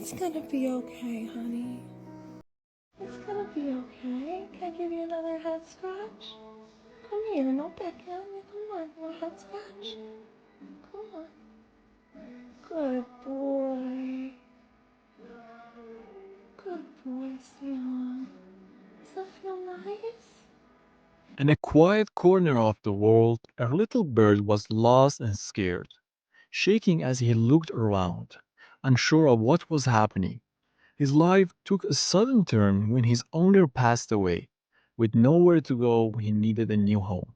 It's gonna be okay, honey. It's gonna be okay. Can I give you another head scratch? Come here, no pecking. Come on, no head scratch. Come on. Good boy. Good boy, Sam. Does that feel nice? In a quiet corner of the world, a little bird was lost and scared, shaking as he looked around, unsure of what was happening. His life took a sudden turn when his owner passed away. With nowhere to go, he needed a new home.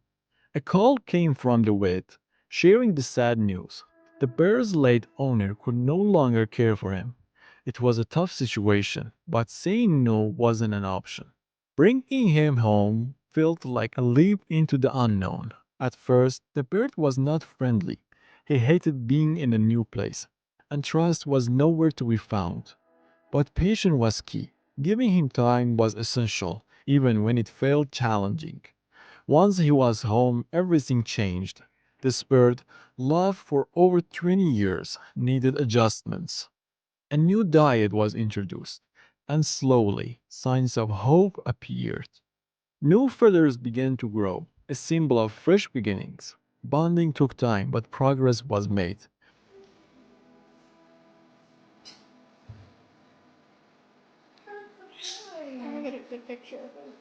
A call came from the vet, sharing the sad news. The bear's late owner could no longer care for him. It was a tough situation, but saying no wasn't an option. Bringing him home felt like a leap into the unknown. At first, the bird was not friendly. He hated being in a new place, and trust was nowhere to be found. But patience was key. Giving him time was essential, even when it felt challenging. Once he was home, everything changed. This bird, loved for over 20 years, needed adjustments. A new diet was introduced, and slowly, signs of hope appeared. New feathers began to grow, a symbol of fresh beginnings. Bonding took time, but progress was made. I'll get a good picture of him.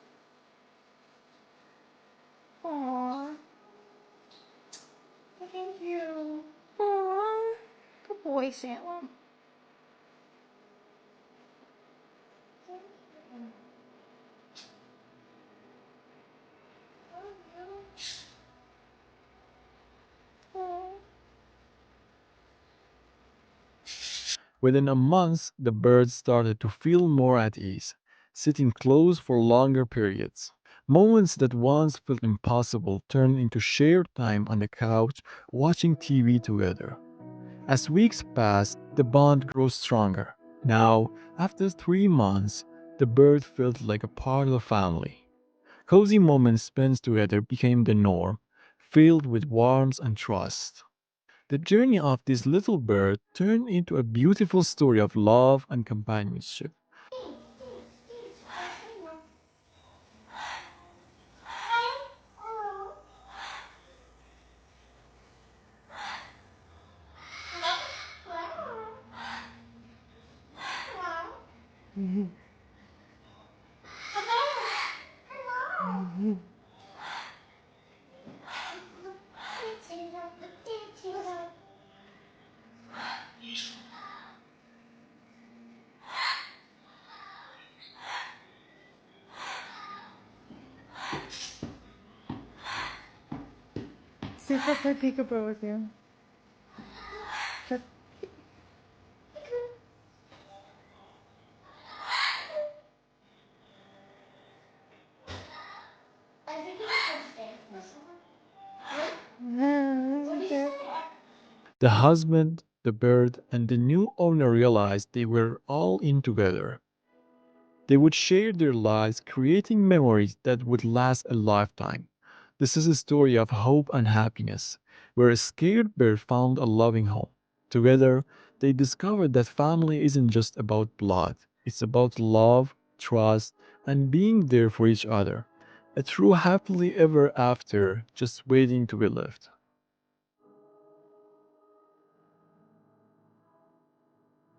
Aww. Thank you. Aww. Good boy, Salem. Aww. Within a month, the bird started to feel more at ease, sitting close for longer periods. Moments that once felt impossible turned into shared time on the couch, watching TV together. As weeks passed, the bond grew stronger. Now, after 3 months, the bird felt like a part of the family. Cozy moments spent together became the norm, filled with warmth and trust. The journey of this little bird turned into a beautiful story of love and companionship. See if I play peekaboo with you. Just The husband, the bird, and the new owner realized they were all in together. They would share their lives, creating memories that would last a lifetime. This is a story of hope and happiness, where a scared bird found a loving home. Together, they discovered that family isn't just about blood, it's about love, trust, and being there for each other. A true happily ever after just waiting to be lived.